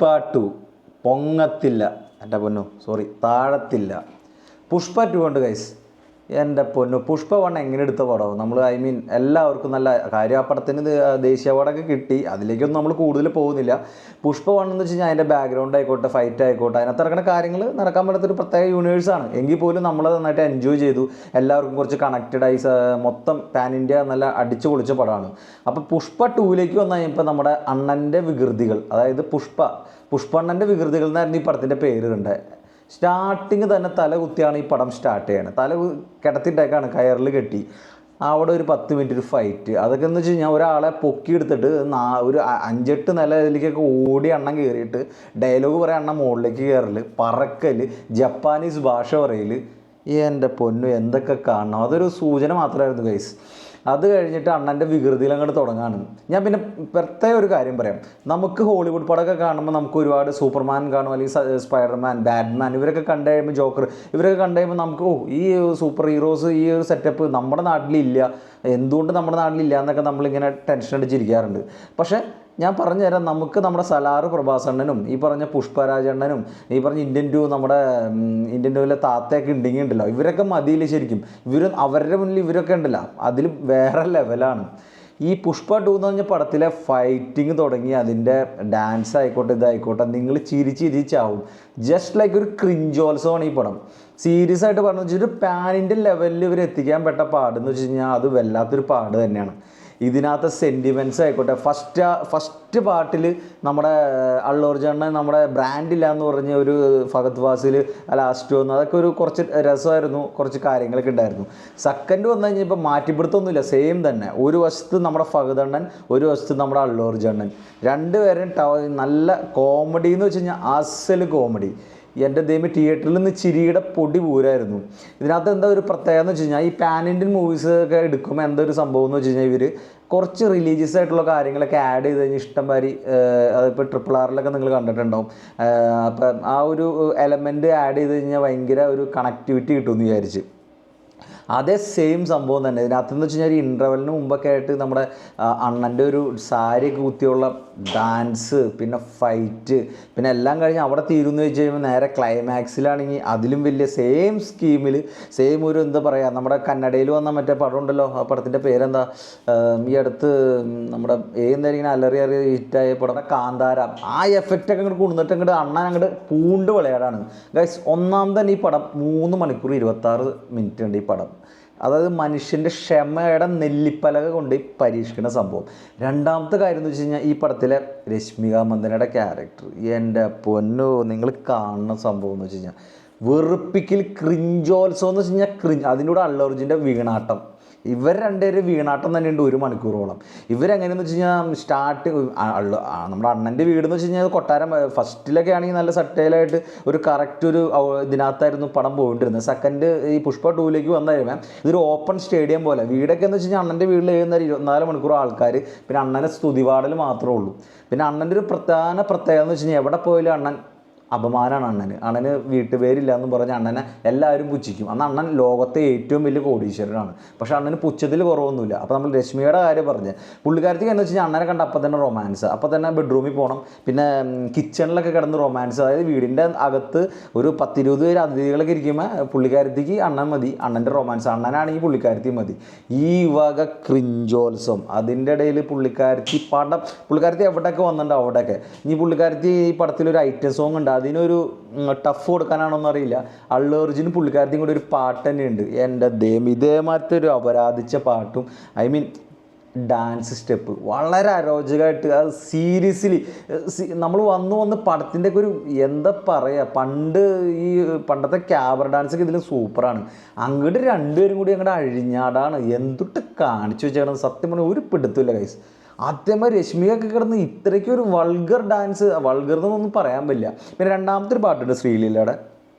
പുഷ്പ 2 പൊങ്ങത്തില്ല, എൻ്റെ പൊന്നു, സോറി, താഴത്തില്ല. പുഷ്പ 2 ഉണ്ട് ഗൈസ്. എൻ്റെ പൊന്നു, പുഷ്പ 1 എങ്ങനെ എടുത്ത പടവും നമ്മൾ എല്ലാവർക്കും നല്ല കാര്യം. ആ പടത്തിന് ദേശീയ അവാർഡൊക്കെ കിട്ടി. അതിലേക്കൊന്നും നമ്മൾ കൂടുതൽ പോകുന്നില്ല. പുഷ്പ 1 എന്ന് വെച്ച് കഴിഞ്ഞാൽ അതിൻ്റെ ബാക്ക്ഗ്രൗണ്ട് ആയിക്കോട്ടെ, ഫൈറ്റ് ആയിക്കോട്ടെ, അതിനകത്ത് നടക്കുന്ന കാര്യങ്ങൾ നടക്കാൻ പറ്റാത്തൊരു പ്രത്യേക യൂണിവേഴ്സാണ്. എങ്കിൽ പോലും നമ്മൾ നന്നായിട്ട് എൻജോയ് ചെയ്തു. എല്ലാവർക്കും കുറച്ച് കണക്റ്റഡായി, മൊത്തം പാൻ ഇന്ത്യ നല്ല അടിച്ചു പൊളിച്ച പടമാണ്. അപ്പോൾ പുഷ്പ 2ലേക്ക് വന്നു കഴിഞ്ഞപ്പോൾ നമ്മുടെ അണ്ണൻ്റെ വികൃതികൾ, അതായത് പുഷ്പണ്ണൻ്റെ വികൃതികൾ എന്നായിരുന്നു ഈ പടത്തിൻ്റെ പേര് കണ്ടത്. സ്റ്റാർട്ടിങ് തന്നെ തല കുത്തിയാണ് ഈ പടം സ്റ്റാർട്ട് ചെയ്യണത്. തല കിടത്തിട്ടേക്കാണ്, കയറിൽ കെട്ടി. അവിടെ ഒരു 10 മിനിറ്റ് ഒരു ഫൈറ്റ്. അതൊക്കെ എന്ന് വെച്ച് കഴിഞ്ഞാൽ ഒരാളെ പൊക്കിയെടുത്തിട്ട് ഒരു 5-8 നില ഇതിലേക്കൊക്കെ ഓടി അണ്ണം കയറിയിട്ട് ഡയലോഗ് പറയാൻ അണ്ണൻ മുകളിലേക്ക് കയറൽ, പറക്കൽ, ജപ്പാനീസ് ഭാഷ പറയൽ. എൻ്റെ പൊന്നു, എന്തൊക്കെ കാണണം. അതൊരു സൂചന മാത്രമായിരുന്നു ഗൈസ്. അത് കഴിഞ്ഞിട്ട് അണ്ണൻ്റെ വികൃതിയിൽ അങ്ങോട്ട് തുടങ്ങാണ്. ഞാൻ പിന്നെ പ്രത്യേക ഒരു കാര്യം പറയാം. നമുക്ക് ഹോളിവുഡ് പടമൊക്കെ കാണുമ്പോൾ നമുക്ക് ഒരുപാട് സൂപ്പർമാൻ കാണും, അല്ലെങ്കിൽ സ്പൈഡർമാൻ, ബാറ്റ്മാൻ, ഇവരൊക്കെ കണ്ടു കഴിയുമ്പോൾ, ജോക്കർ, ഇവരൊക്കെ കണ്ടു കഴിയുമ്പോൾ നമുക്ക് ഈ സൂപ്പർ ഹീറോസ്, ഈ ഒരു സെറ്റപ്പ് നമ്മുടെ നാട്ടിലില്ല, എന്തുകൊണ്ട് നമ്മുടെ നാട്ടിലില്ല എന്നൊക്കെ നമ്മളിങ്ങനെ ടെൻഷൻ അടിച്ചിരിക്കാറുണ്ട്. പക്ഷേ ഞാൻ പറഞ്ഞു തരാം, നമുക്ക് നമ്മുടെ സലാർ പ്രഭാസണ്ണനും ഈ പറഞ്ഞ പുഷ്പരാജണ്ണനും ഈ പറഞ്ഞ ഇന്ത്യൻ 2 നമ്മുടെ ഇന്ത്യൻ 2 താത്തയൊക്കെ ഉണ്ടല്ലോ, ഇവരൊക്കെ മതിയില്ല ശരിക്കും. അവരുടെ മുന്നിൽ ഇവരൊക്കെ ഉണ്ടല്ലോ, അതിൽ വേറെ ലെവലാണ്. ഈ പുഷ്പ 2 എന്ന് പറഞ്ഞ പടത്തിലെ ഫൈറ്റിങ് തുടങ്ങി അതിൻ്റെ ഡാൻസ് ആയിക്കോട്ടെ, ഇതായിക്കോട്ടെ, നിങ്ങൾ ചിരിച്ചാവും. ജസ്റ്റ് ലൈക്ക് ഒരു ക്രിഞ്ചോത്സവമാണ് ഈ പടം. സീരിയസ് ആയിട്ട് പറഞ്ഞു വെച്ചാൽ ഒരു പാനിൻ്റെ ലെവലിൽ ഇവർ എത്തിക്കാൻ പെട്ട പാടെന്ന് വെച്ച് കഴിഞ്ഞാൽ അത് വല്ലാത്തൊരു പാട് തന്നെയാണ്. ഇതിനകത്ത് സെൻറ്റിമെൻറ്റ്സ് ആയിക്കോട്ടെ, ഫസ്റ്റ് പാർട്ടിൽ നമ്മുടെ അല്ലു അർജുനൻ നമ്മുടെ ബ്രാൻഡില്ല എന്ന് പറഞ്ഞ ഒരു ഫഹദ് ഫാസിൽ ലാസ്റ്റ് വന്നു, അതൊക്കെ ഒരു കുറച്ച് രസമായിരുന്നു, കുറച്ച് കാര്യങ്ങളൊക്കെ ഉണ്ടായിരുന്നു. സെക്കൻഡ് വന്നു കഴിഞ്ഞപ്പോൾ മാറ്റിപ്പിടുത്തൊന്നുമില്ല, സെയിം തന്നെ. ഒരു വശത്ത് നമ്മുടെ ഫഹദ് അണ്ണൻ, ഒരു വശത്ത് നമ്മുടെ അല്ലു അർജുനൻ, രണ്ടുപേരും നല്ല കോമഡി എന്ന് വെച്ച് കഴിഞ്ഞാൽ അസൽ കോമഡി. എൻ്റെ ദൈവം തിയേറ്ററിൽ നിന്ന് ചിരിയുടെ പൊടി പൂരായിരുന്നു. ഇതിനകത്ത് എന്താ ഒരു പ്രത്യേകത എന്ന് വെച്ച് കഴിഞ്ഞാൽ, ഈ പാൻ ഇന്ത്യൻ മൂവീസ് ഒക്കെ എടുക്കുമ്പോൾ എന്താ ഒരു സംഭവം എന്ന് വെച്ച് കഴിഞ്ഞാൽ, ഇവർ കുറച്ച് റിലീജിയസ് ആയിട്ടുള്ള കാര്യങ്ങളൊക്കെ ആഡ് ചെയ്ത് കഴിഞ്ഞാൽ ഇഷ്ടംമാതിരി, അതിപ്പോൾ RRRലൊക്കെ നിങ്ങൾ കണ്ടിട്ടുണ്ടാവും. അപ്പം ആ ഒരു എലമെൻറ്റ് ആഡ് ചെയ്ത് കഴിഞ്ഞാൽ ഭയങ്കര ഒരു കണക്ടിവിറ്റി കിട്ടുമെന്ന് വിചാരിച്ച്. അതേ സെയിം സംഭവം തന്നെ ഇതിനകത്തെന്ന് വെച്ച് കഴിഞ്ഞാൽ ഒരു ഇൻ്റർവെല്ലിന് മുമ്പൊക്കെ ആയിട്ട് നമ്മുടെ അണ്ണൻ്റെ ഒരു സാരിയൊക്കെ കുത്തിയുള്ള ഡാൻസ്, പിന്നെ ഫൈറ്റ്, പിന്നെ എല്ലാം കഴിഞ്ഞ് അവിടെ തീരുമെന്ന് വെച്ച് കഴിയുമ്പോൾ നേരെ ക്ലൈമാക്സിലാണെങ്കിൽ അതിലും വലിയ സെയിം സ്കീമിൽ സെയിം ഒരു എന്താ പറയുക, നമ്മുടെ കന്നഡയിൽ വന്ന മറ്റേ പടം ഉണ്ടല്ലോ, ആ പടത്തിൻ്റെ പേരെന്താ, ഈ അടുത്ത് നമ്മുടെ ഇങ്ങനെ അലറി ഹിറ്റായ പടം കാന്താര, ആ എഫക്റ്റൊക്കെ അങ്ങോട്ട് കൊണ്ടുവന്നിട്ട് അങ്ങോട്ട് അണ്ണൻ അങ്ങോട്ട് പൂണ്ട് വിളയാടാണ് ഗൈസ്. ഒന്നാം തന്നെ ഈ പടം 3 മണിക്കൂർ 26 മിനിറ്റ് ഉണ്ട് ഈ പടം. അതായത് മനുഷ്യൻ്റെ ക്ഷമയുടെ നെല്ലിപ്പലക കൊണ്ട് പരീക്ഷിക്കുന്ന സംഭവം. രണ്ടാമത്തെ കാര്യം എന്ന് വെച്ച് കഴിഞ്ഞാൽ, ഈ പടത്തിലെ രശ്മിക മന്ദനയുടെ ക്യാരക്ടർ, എൻ്റെ പൊന്നോ, നിങ്ങൾ കാണുന്ന സംഭവം എന്ന് വെച്ച് കഴിഞ്ഞാൽ വെറുപ്പിക്കൽ, ക്രിഞ്ചോത്സവം എന്ന് വെച്ച് കഴിഞ്ഞാൽ അതിൻ്റെ കൂടെ അല്ലു അർജുൻ്റെ വീണാട്ടം. ഇവർ രണ്ടുപേരും വീണാട്ടം തന്നെയുണ്ട് 1 മണിക്കൂറോളം. ഇവരെങ്ങനെയെന്ന് വെച്ച് കഴിഞ്ഞാൽ നമ്മുടെ അണ്ണൻ്റെ വീടെന്ന് വെച്ച് കഴിഞ്ഞാൽ കൊട്ടാരം. ഫസ്റ്റിലൊക്കെ ആണെങ്കിൽ നല്ല സട്ടയിലായിട്ട് ഒരു കറക്റ്റ് ഒരു ഇതിനകത്തായിരുന്നു പടം പോയിട്ടിരുന്നത്. സെക്കൻഡ് ഈ പുഷ്പ 2ലേക്ക് വന്നു കഴിയുമ്പോൾ ഇതൊരു ഓപ്പൺ സ്റ്റേഡിയം പോലെ. വീടൊക്കെ എന്ന് വെച്ച് കഴിഞ്ഞാൽ അണ്ണൻ്റെ വീട്ടിൽ 24 മണിക്കൂർ ആൾക്കാർ, പിന്നെ അണ്ണനെ സ്തുതിപാടൽ മാത്രമേ ഉള്ളൂ. പിന്നെ അണ്ണൻ്റെ ഒരു പ്രത്യേകത എന്ന് വെച്ച് കഴിഞ്ഞാൽ എവിടെ പോയാലും അണ്ണൻ അപമാനമാണ്. അണ്ണന് വീട്ടുപേരില്ല എന്ന് പറഞ്ഞ് അണ്ണനെ എല്ലാവരും പുച്ഛിക്കും. അന്ന് അണ്ണൻ ലോകത്തെ ഏറ്റവും വലിയ കോടീശ്വരനാണ്. പക്ഷേ അണ്ണന് പുച്ഛത്തിൽ കുറവൊന്നുമില്ല. അപ്പോൾ നമ്മൾ രശ്മിയുടെ കാര്യം പറഞ്ഞ്, പുള്ളിക്കാരത്തേക്ക് എന്ന് വെച്ച് കഴിഞ്ഞാൽ അണ്ണനെ കണ്ട അപ്പം തന്നെ റൊമാൻസ്, അപ്പം തന്നെ ബെഡ്റൂമിൽ പോകണം, പിന്നെ കിച്ചണിലൊക്കെ കിടന്ന് റൊമാൻസ്. അതായത് വീടിൻ്റെ അകത്ത് ഒരു 10-20 പേര് അതിഥികളൊക്കെ ഇരിക്കുമ്പോൾ പുള്ളിക്കാരത്തേക്ക് അണ്ണൻ മതി, അണ്ണൻ്റെ റൊമാൻസ്. അണ്ണനാണെങ്കിൽ പുള്ളിക്കാരത്തി മതി. ഈ വക ക്രിഞ്ചോത്സവം. അതിൻ്റെ ഇടയിൽ പുള്ളിക്കാരത്തി എവിടെയൊക്കെ വന്നിട്ടുണ്ടോ അവിടെയൊക്കെ. ഇനി പുള്ളിക്കാരത്തി ഈ പടത്തിലൊരു ഐറ്റം സോങ് ഉണ്ട്, അതിനൊരു ടഫ് കൊടുക്കാനാണോന്ന് അറിയില്ല. അല്ലു അർജുനും പുള്ളിക്കാരത്തിയും കൂടി ഒരു പാട്ട് തന്നെയുണ്ട്. എൻ്റെ ദൈവം, ഇതേമാതിരത്തെ ഒരു അപരാധിച്ച പാട്ടും ഡാൻസ് സ്റ്റെപ്പ് വളരെ അരോചകമായിട്ട്. അത് സീരിയസ്ലി നമ്മൾ വന്ന് പടത്തിൻ്റെ ഒക്കെ ഒരു എന്താ പറയുക, പണ്ടത്തെ ക്യാബറ ഡാൻസൊക്കെ ഇതിൽ സൂപ്പറാണ്. അങ്ങോട്ട് രണ്ടുപേരും കൂടി അങ്ങോട്ട് അഴിഞ്ഞാടാണ്. എന്തൊട്ട് കാണിച്ചു വെച്ചേക്കണം സത്യം പറഞ്ഞാൽ ഒരു പിടുത്തമില്ല ഗൈസ്. ആദ്യമായി രശ്മിയൊക്കെ കിടന്ന് ഇത്രയ്ക്കൊരു വൾഗർ ഡാൻസ്, വൾഗർ എന്നൊന്നും പറയാൻ പറ്റില്ല. പിന്നെ രണ്ടാമത്തെ ഒരു പാട്ടുണ്ട് ശ്രീലീലയുടെ,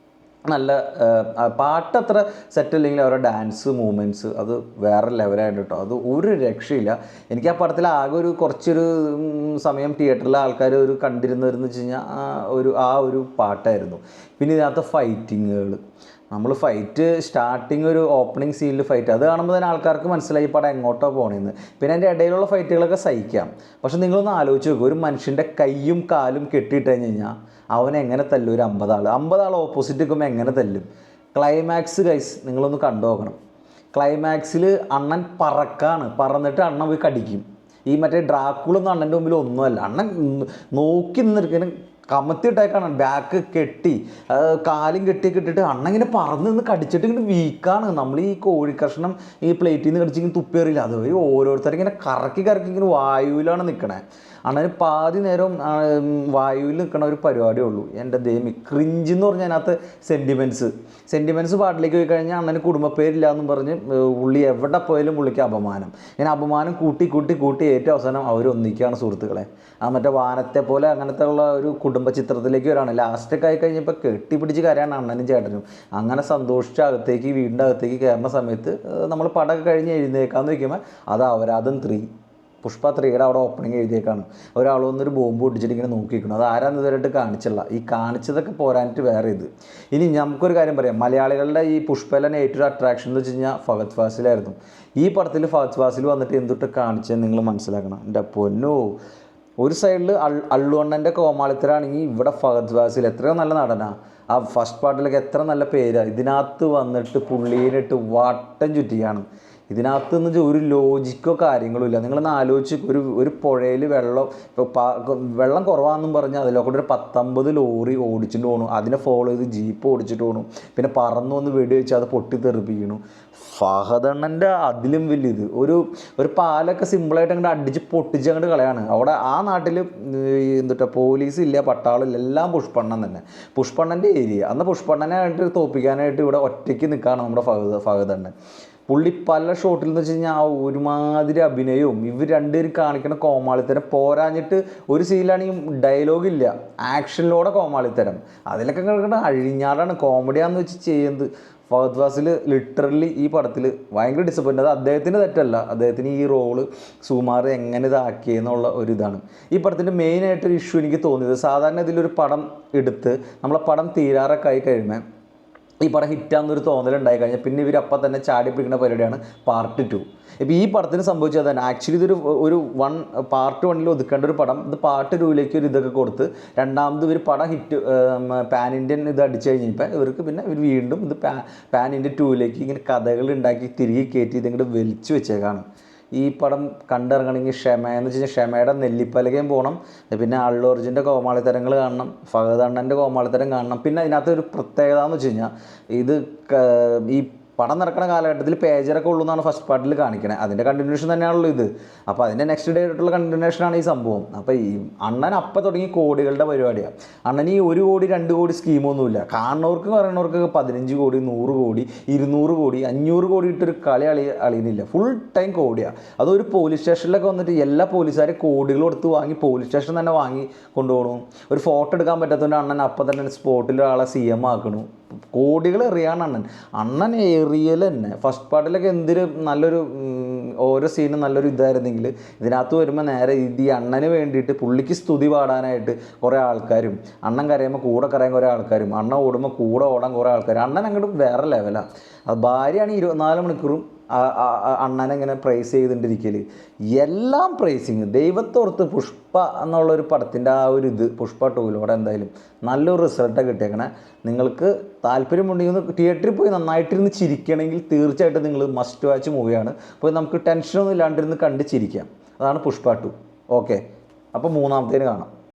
നല്ല പാട്ട് അത്ര സെറ്റ് അല്ലെങ്കിൽ അവരുടെ ഡാൻസ് മൂവ്മെൻറ്റ്സ് അത് വേറെ ലെവലായിട്ട് കേട്ടോ. അത് ഒരു രക്ഷയില്ല. എനിക്ക് ആ പടത്തിൽ ആകെ ഒരു കുറച്ചൊരു സമയം തിയേറ്ററിലെ ആൾക്കാർ ഒരു കണ്ടിരുന്നതെന്ന് വെച്ച് കഴിഞ്ഞാൽ ആ ഒരു പാട്ടായിരുന്നു. പിന്നെ ഇതിനകത്ത് ഫൈറ്റിങ്ങുകൾ, നമ്മൾ ഫൈറ്റ് സ്റ്റാർട്ടിങ് ഒരു ഓപ്പണിംഗ് സീനിൽ ഫൈറ്റ് അത് കാണുമ്പോൾ തന്നെ ആൾക്കാർക്ക് മനസ്സിലായി പടം എങ്ങോട്ടോ പോകണമെന്ന്. പിന്നെ അതിൻ്റെ ഇടയിലുള്ള ഫൈറ്റുകളൊക്കെ സഹിക്കാം. പക്ഷെ നിങ്ങളൊന്ന് ആലോചിച്ച് നോക്കുക, ഒരു മനുഷ്യൻ്റെ കൈയും കാലും കെട്ടിയിട്ട് കഴിഞ്ഞ് കഴിഞ്ഞാൽ അവനെ എങ്ങനെ തല്ലും? ഒരു 50 ആൾ ഓപ്പോസിറ്റ് നിൽക്കുമ്പോൾ എങ്ങനെ തല്ലും? ക്ലൈമാക്സ് ഗൈസ് നിങ്ങളൊന്ന് കണ്ടു നോക്കണം. ക്ലൈമാക്സിൽ അണ്ണൻ പറന്നിട്ട് അണ്ണൻ പോയി കടിക്കും. ഈ മറ്റേ ഡ്രാക്കുളൊന്നും അണ്ണൻ്റെ മുമ്പിൽ ഒന്നുമല്ല. അണ്ണൻ നോക്കി നിന്നിരിക്കുന്ന കമത്തിയിട്ടേക്കാണ്, ബാക്ക് കെട്ടി കാലും കെട്ടിയിട്ട് അണ്ണൻ ഇങ്ങനെ പറന്ന് നിന്ന് കടിച്ചിട്ട് ഇങ്ങനെ വീക്കാണ്. നമ്മൾ ഈ കോഴിക്കഷ്ണം ഈ പ്ലേറ്റിൽ നിന്ന് കടിച്ചിങ്ങനെ തുപ്പേറിയില്ല, അത് ഓരോരുത്തരും ഇങ്ങനെ കറക്കി ഇങ്ങനെ വായുവിലാണ് നിൽക്കണേ. അണ്ണന് പാതി നേരം വായുവിൽ നിൽക്കണ ഒരു പരിപാടിയേ ഉള്ളൂ. എൻ്റെ ദേമി ക്രിഞ്ച് എന്ന് പറഞ്ഞാൽ അതിനകത്ത് സെൻറ്റിമെൻറ്റ്സ് പാട്ടിലേക്ക് പോയി കഴിഞ്ഞാൽ അണ്ണന് കുടുംബപ്പേരില്ല എന്നും പറഞ്ഞ് പുള്ളി എവിടെ പോയാലും പുള്ളിക്ക് അപമാനം. ഇങ്ങനെ അപമാനം കൂട്ടി ഏറ്റവും അവസാനം അവരൊന്നിക്കുകയാണ് സുഹൃത്തുക്കളെ. ആ മറ്റേ വാനത്തെ പോലെ അങ്ങനത്തെ ഉള്ള ഒരു കുടുംബ ചിത്രത്തിലേക്ക് വരാണ്. ലാസ്റ്റൊക്കെ ആയി കഴിഞ്ഞപ്പോൾ കെട്ടിപ്പിടിച്ച് കരയാണ് അണ്ണനും ചേട്ടനും. അങ്ങനെ സന്തോഷിച്ച വീടിൻ്റെ അകത്തേക്ക് കയറുന്ന സമയത്ത് നമ്മൾ പടമൊക്കെ കഴിഞ്ഞ് എഴുന്നേക്കാന്ന് വയ്ക്കുമ്പോൾ അത് അപരാധം 3 പുഷ്പ 3യുടെ അവിടെ ഓപ്പണിങ് എഴുതിയേക്കാണ്. ഒരാൾ വന്നൊരു ബോംബ് പൊട്ടിച്ചിട്ട് ഇങ്ങനെ നോക്കിയിരിക്കണം. അത് ആരാന്ന് ഇതുവരെയായിട്ട് കാണിച്ചില്ല. ഈ കാണിച്ചതൊക്കെ പോരാനിട്ട് വേറെ ഇത്. ഇനി നമുക്കൊരു കാര്യം പറയാം, മലയാളികളുടെ ഈ പുഷ്പയിലെ ഏറ്റവും അട്രാക്ഷൻ എന്ന് വെച്ച് കഴിഞ്ഞാൽ ഫഹദ് ഫാസിലായിരുന്നു. ഈ പടത്തിൽ ഫഹദ് ഫാസിൽ വന്നിട്ട് എന്തൊട്ട് കാണിച്ചത് നിങ്ങൾ മനസ്സിലാക്കണം. എൻ്റെ പൊന്നോ, ഒരു സൈഡിൽ അള്ളു അണ്ണൻ്റെ കോമാളിത്തരാണെങ്കിൽ ഇവിടെ ഫഹദ് ഫാസിൽ എത്രയോ നല്ല നടനാണ്. ആ ഫസ്റ്റ് പാർട്ടിലൊക്കെ എത്ര നല്ല പേരാണ്. ഇതിനകത്ത് വന്നിട്ട് പുള്ളീനിട്ട് വട്ടം ചുറ്റിയാണ്. ഇതിനകത്ത് നിന്ന് ഒരു ലോജിക്കോ കാര്യങ്ങളോ ഇല്ല. നിങ്ങളൊന്ന് ആലോചിച്ച്, ഒരു പുഴയിൽ വെള്ളം കുറവാണെന്നും പറഞ്ഞാൽ അതിലൊക്കെ ഒരു 10-50 ലോറി ഓടിച്ചിട്ട് പോകണു. അതിനെ ഫോളോ ചെയ്ത് ജീപ്പ് ഓടിച്ചിട്ട് പോകണു. പിന്നെ പറന്നു വന്ന് വെടി വെച്ച് അത് പൊട്ടിത്തെറിപ്പിക്കണു. ഫഹദ് അണ്ണൻ്റെ അതിലും വലിയത് ഒരു പാലൊക്കെ സിമ്പിളായിട്ട് അങ്ങോട്ട് അടിച്ച് പൊട്ടിച്ച് അങ്ങോട്ട് കളയാണ്. അവിടെ ആ നാട്ടിൽ പോലീസ് ഇല്ല, പട്ടാളില്ല, എല്ലാം പുഷ്പണ്ണൻ തന്നെ. പുഷ്പണ്ണൻ്റെ ഏരിയ. അന്ന് പുഷ്പണ്ണനായിട്ട് തോപ്പിക്കാനായിട്ട് ഇവിടെ ഒറ്റയ്ക്ക് നിൽക്കുകയാണ് നമ്മുടെ ഫഹദ് അണ്ണൻ. പുള്ളി പല ഷോട്ടിൽ എന്ന് വെച്ച് കഴിഞ്ഞാൽ ആ ഒരുമാതിരി അഭിനയവും ഇവർ രണ്ടുപേരും കാണിക്കുന്ന കോമാളിത്തരം പോരാഞ്ഞിട്ട് ഒരു സീനിലാണെങ്കിൽ ഡയലോഗില്ല, ആക്ഷനിലൂടെ കോമാളിത്തരം. അതിലൊക്കെ കിടക്കുന്ന അഴിഞ്ഞാടാണ് കോമഡിയാന്ന് വെച്ച് ചെയ്യുന്നത്. ഫഹദ് ഫാസിൽ ലിറ്ററലി ഈ പടത്തിൽ ഭയങ്കര ഡിസപ്പോയിൻ്റ്. അത് അദ്ദേഹത്തിൻ്റെ തെറ്റല്ല, അദ്ദേഹത്തിന് ഈ റോള് സുമാർ എങ്ങനെ ഇതാക്കിയെന്നുള്ള ഒരിതാണ് ഈ പടത്തിൻ്റെ മെയിനായിട്ടൊരു ഇഷ്യൂ എനിക്ക് തോന്നിയത്. സാധാരണ ഇതിലൊരു പടം എടുത്ത് നമ്മളെ പടം തീരാറൊക്കെ ആയി കഴിയുമ്പോൾ ഈ പടം ഹിറ്റാന്നൊരു തോന്നലുണ്ടായി കഴിഞ്ഞാൽ പിന്നെ ഇവർ അപ്പം തന്നെ ചാടി പിടിക്കുന്ന പരിപാടിയാണ് പാർട്ട് 2. ഇപ്പോൾ ഈ പടത്തിന് സംഭവിച്ചത് തന്നെ. ആക്ച്വലി ഇതൊരു പാർട്ട് 1 ഒതുക്കേണ്ട ഒരു പടം ഇത് പാർട്ട് 2ലേക്ക് ഒരു ഇതൊക്കെ കൊടുത്ത് രണ്ടാമത് ഇവർ പടം ഹിറ്റ് പാൻ ഇന്ത്യൻ ഇത് അടിച്ചു കഴിഞ്ഞപ്പോൾ ഇവർക്ക് പിന്നെ ഇവർ വീണ്ടും ഇത് പാൻ ഇന്ത്യൻ 2ലേക്ക് ഇങ്ങനെ കഥകൾ ഉണ്ടാക്കി തിരികെ കയറ്റി ഇതിങ്ങോട്ട് വലിച്ചു വെച്ചേക്കാണ്. ഈ പടം കണ്ടിറങ്ങണമെങ്കിൽ ക്ഷമയെന്ന് വെച്ച് കഴിഞ്ഞാൽ ക്ഷമയുടെ നെല്ലിപ്പലകയും പോകണം. പിന്നെ അള്ളു അർജുൻ്റെ കോമാളിത്തരങ്ങൾ കാണണം, ഫഹദ് അണ്ണൻ്റെ കോമാളിത്തരം കാണണം. പിന്നെ അതിനകത്തൊരു പ്രത്യേകത എന്ന് വെച്ച് കഴിഞ്ഞാൽ ഇത് ഈ പടം നടക്കുന്ന കാലഘട്ടത്തിൽ പേജറൊക്കെ ഉള്ളൂ എന്നാണ് ഫസ്റ്റ് പാർട്ടിൽ കാണിക്കണേ. അതിൻ്റെ കണ്ടിന്യൂഷൻ തന്നെയാണല്ലോ ഇത്. അപ്പോൾ അതിൻ്റെ നെക്സ്റ്റ് ഡേ ആയിട്ടുള്ള കണ്ടിന്യൂഷനാണ് ഈ സംഭവം. അപ്പോൾ ഈ അണ്ണൻ അപ്പം തുടങ്ങി കോടികളുടെ പരിപാടിയാണ്. അണ്ണൻ ഈ 1 കോടി 2 കോടി സ്കീമൊന്നുമില്ല. കാണുന്നവർക്ക് പറയുന്നവർക്ക് 15 കോടി 100 കോടി 200 കോടി 500 കോടി ഇട്ടൊരു കളി അളിയുന്നില്ല. ഫുൾ ടൈം കോടിയാണ്. അതൊരു പോലീസ് സ്റ്റേഷനിലൊക്കെ വന്നിട്ട് എല്ലാ പോലീസുകാരും കോടികൾ കൊടുത്ത് വാങ്ങി പോലീസ് സ്റ്റേഷൻ തന്നെ വാങ്ങി കൊണ്ടുപോകണം. ഒരു ഫോട്ടോ എടുക്കാൻ പറ്റാത്തതുകൊണ്ട് അണ്ണൻ അപ്പം തന്നെ സ്പോട്ടിൽ ഒരാളെ CM ആക്കണു. കോടികൾ എറിയാണ് അണ്ണൻ എറിയൽ തന്നെ. ഫസ്റ്റ് പാർട്ടിലൊക്കെ എന്തൊരു നല്ലൊരു ഓരോ സീനും നല്ലൊരു ഇതായിരുന്നെങ്കിൽ ഇതിനകത്ത് വരുമ്പോൾ നേരെ ഈ അണ്ണന് വേണ്ടിയിട്ട് പുള്ളിക്ക് സ്തുതി പാടാനായിട്ട് കുറേ ആൾക്കാരും, അണ്ണൻ കരയുമ്പോൾ കൂടെ കരയാൻ കുറേ ആൾക്കാരും, അണ്ണൻ ഓടുമ്പോൾ കൂടെ ഓടാൻ കുറേ ആൾക്കാരും. അണ്ണൻ അങ്ങോട്ട് വേറെ ലെവലാണ്. അത് ഭാര്യയാണ് 24 മണിക്കൂറും അണ്ണനെങ്ങനെ പ്രൈസ് ചെയ്തുകൊണ്ടിരിക്കൽ. എല്ലാം പ്രൈസിങ്. ദൈവത്തോർത്ത് പുഷ്പ എന്നുള്ളൊരു പടത്തിൻ്റെ ആ ഒരു ഇത് പുഷ്പ 2 എന്തായാലും നല്ലൊരു റിസൾട്ടാണ് കിട്ടിയേക്കണേ. നിങ്ങൾക്ക് താല്പര്യമുണ്ടെങ്കിൽ തിയേറ്ററിൽ പോയി നന്നായിട്ടിരുന്ന് ചിരിക്കണമെങ്കിൽ തീർച്ചയായിട്ടും നിങ്ങൾ മസ്റ്റ് വാച്ച് മൂവിയാണ്. അപ്പോൾ നമുക്ക് ടെൻഷനൊന്നും ഇല്ലാണ്ടിരുന്ന് കണ്ട് ചിരിക്കാം. അതാണ് പുഷ്പ 2. ഓക്കെ, അപ്പോൾ 3ാമത്തേന് കാണാം.